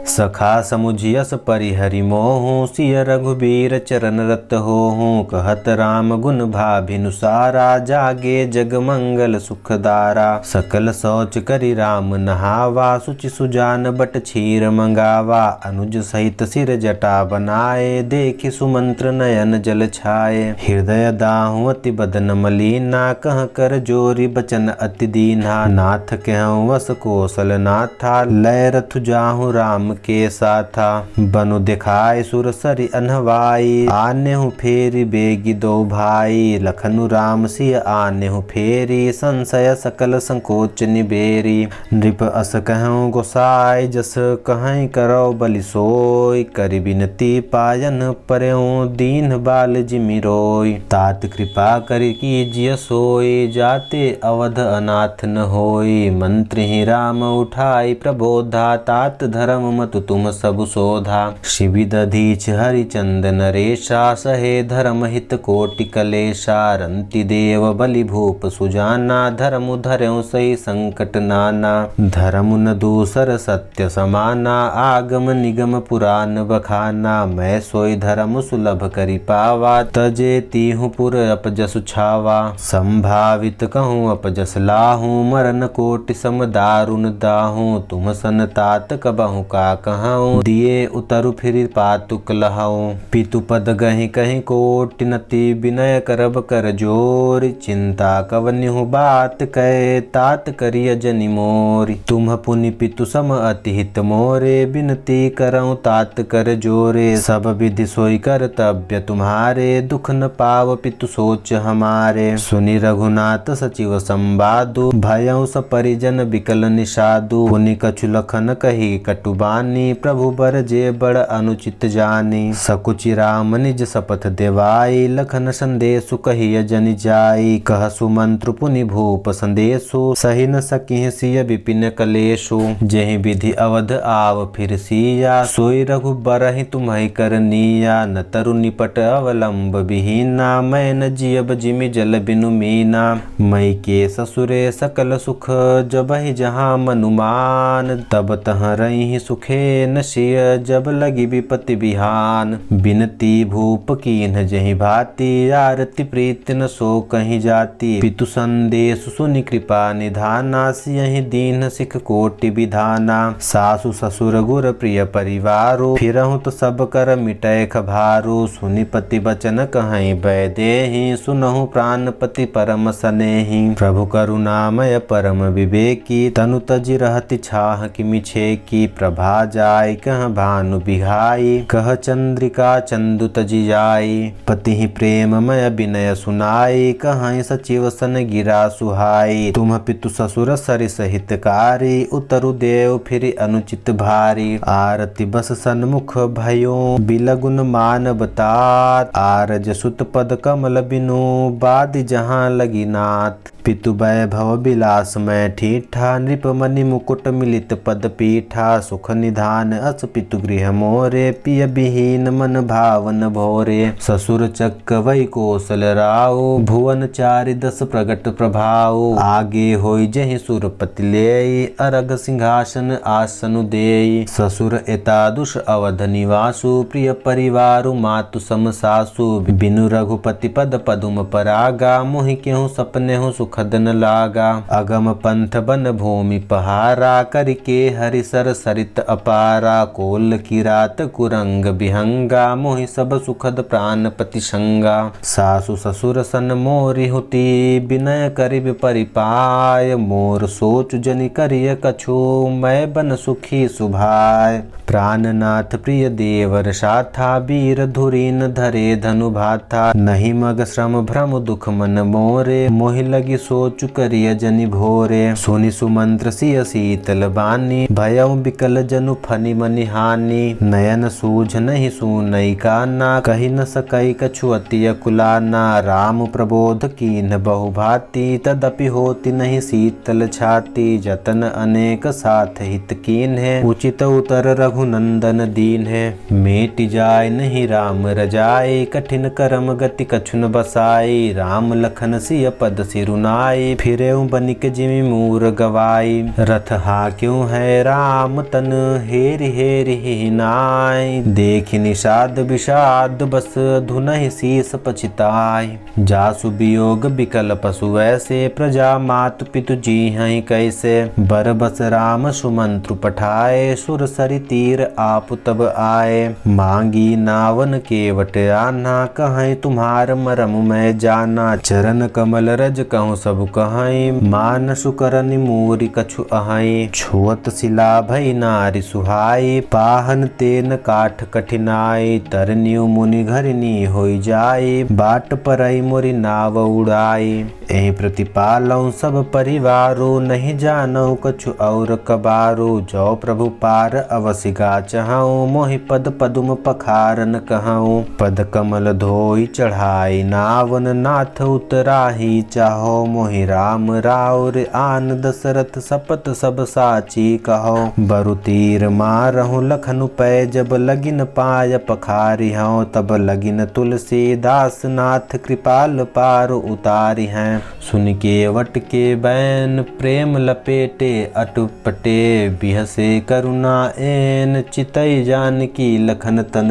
सखा समुझियस परिहरि मोहु, सिय रघुबीर चरण रत होहु। कहत राम गुण भाभिनुसारा, जागे जग मंगल सुखदारा। सकल सोच करि राम नहावा, सुचि सुजान बट क्षीर मंगावा। अनुज सहित सिर जटा बनाए, देखि सुमंत्र नयन जल छाए। हृदय दाहु अति बदन मलीना, कह कर जोरी बचन अति दीन्हा। नाथ कहूँ वस कौशल नाथा, लय रथ जाहु राम के साथा। बनु दिखाए सुर सरि अनहवाई, आनेहु फेरि बेगी दो भाई। लखनु राम सिय आनेहु फेरी, संशय सकल संकोच निबेरी। नृप अस कहूँ गोसाई, जस कहीं करो बलि सोई। करि बिनती पायन परऊँ, दीन बाल जिमि रोई। तात कृपा करि कीजिए सोई, जाते अवध अनाथ न होई। मंत्र ही राम उठाई प्रबोधा, तात धर्म मत तुम सब शोधा। शिवि दधीच हरिचंद नरेशा, सहे धर्म हित कोटि कलेशा। रंति देव बलि भूप सुजाना, धर्म धर्यों सही संकट नाना। धर्म न दूसर सत्य समाना, आगम निगम पुराण बखाना। मैं सोई धर्म सुलभ करि पावा, तजे तीहु पुर अपजस छावा। संभावित कहूँ अपजस लाहूँ, मरन कोटि सम दारुण दाहूँ। तुम सन तात कबहु का कहूँ, दिए उतरु फिर पातुक लहाऊँ। पितु पद गहि कहीं कोटि नति, विनय करब कर जोर। चिंता कवन्यु बात कहे, तात करिय जनि मोरी। तुम पुनि पितु सम अति हित मोरे, बिनती करऊँ तात कर जोरे। सब विधि सोई कर्तव्य तुम्हारे, दुख न पाव पितु सोच हमारे। सुनि रघुनाथ सचिव संवादु, भयउ स परिजन बिकल निषादु। पुनि कछु लखन कही कटुबानी, प्रभु बर जे बड़ अनुचित जानी। सकुचि राम निज शपथ देवाई, लखन संदेशु कहिय जनि जाई। कह सुमंत्र पुनि भूप संदेशु, सहि न सकिह सिय विपिन कलेशु। जेहि विधि अवध आव फिर सिया, सोई रघुबरहि तुम्हि करनिया। न तरु निपट अवलंब विहीना, मैं न जियब जिमि जल बिनु मीना। मई के ससुरे सकल सुख, जबहि जहाँ मनुमान। तब तह रही सुखे न सिय, जब लगी विपत्ति बिहान। बिनती भूप कीन्ह जहि भांति, आरती प्रीति न सो कहीं जाती। पितु संदेश सुनि कृपा निधाना, सियहि दीन्ह सिख कोटि विधाना। सासु ससुर गुर प्रिय परिवारो, फिरहु तो सब कर मिटय खभारो। सुनि पति बचन कहीं भय देहि, सुनहु प्राणपति परम सनेहि। प्रभु करुणामय परम विवेकी, तनु तजि रहति छाह किमि छेकी। प्रभा जाय कह भानु बिहाई, कह चंद्रिका चंदु तजि जाई। पति ही प्रेममय विनय सुनाई, कहीं सचिव सन गिरा सुहाई। तुम पितु ससुर सरिस हितकारी, उतरु देव फिर अनुचित भारी। आरती बस सन्मुख भयो, बिलगुन मानव तात। आरज सुत पद कमल बिनु, बादि जहाँ लगी नाथ। पितु वैभव बिलास में ठीठा, नृपमणि मुकुट मिलित पद पीठा। सुख निधान अस पितु गृह मोरे, पिय विहीन मन भावन भोरे। ससुर चक्क वै कौशल राउ, भुवन चारि दस प्रगट प्रभाउ। आगे होई जहि सुरपति लेई, अरग सिंहासन आसनु देई। ससुर एतादुष अवध निवासु, प्रिय परिवारु मातु सम सासु। बिनु रघुपति पद पदुम परागा, मोहि केहु सपनेहु सुखद न लागा। अगम पंथ बन भूमि पहारा, करिके हरिसर सरित अपारा। कोल की रात कुरंग बिहंगा, मोहि सब सुखद प्राणपति संगा। सासु ससुर सन मोरि हुति, विनय करिब परिपाय। मोर सोच जनि करिय कछु, मैं बन सुखी सुभाय। प्राणनाथ प्रिय देवर साथा, वीर धुरीन धरे धनु भाथा। नहीं मग श्रम भ्रम दुख मन मोरे, मोहि लगी सोचु करिय जनि भोरे। सुनि सुमंत्र सिय शीतल बानी, भयउ बिकल जनु फनि मनि हानि। नयन सूझ नहीं सुनई काना, कहि न सकई कछु अति अकुलाना। राम प्रबोध कीन्ह बहु भांति, तदपि होति नहीं शीतल छाती। जतन अनेक साथ हित कीन्ह, उचित उतर रघुनंदन दीन्ह। मेटि जाय नहीं राम रजाई, कठिन करम गति कछु न बसाई। राम लखन सिय पद सिरुना सुनाई, फिरे बनिक जिमि मूर गवाई। रथ हाक्यों है राम तन, हेरि हेरि ही नाई। देखि निषाद विषाद बस, धुनहि शीस पछिताई। जासु वियोग बिकल पशु ऐसे, प्रजा मातु पितु जीहहि कैसे। बर बस राम सुमंत्रु पठाए, सुर सरि तीर आप तब आए। मांगी नावन केवट आना, कहीं तुम्हार मरम मैं जाना। चरण कमल रज कहूँ सब कहीं, मानसु करनि मूरि कछु अहै। छुअत शिला भई नारि सुहाई, पाहन तेन काठ कठिनाई। तरनियु मुनि घरिनी होई जाई, बाट परई मोरि नाव उड़ाई। एहि प्रतिपालौ सब परिवारो, नहीं जानौ कछु और कबारो। जो प्रभु पार अवसि गाचहु, मोहि पद पदुम पखारन कहूँ। पद कमल धोई चढ़ाई नावन, नाथ उतराही चाहो। मोहि राम राउर आन दशरथ, सपत सब साची कहो। बरु तीर मारहु लखनु पै, जब लगिन पाय पखारिहौं। तब लगिन तुलसीदास नाथ, कृपाल पार उतारी हैं। सुन केवट के बैन प्रेम लपेटे, अटपटे बिहसे करुणा एन। चितई जानकी लखन तन,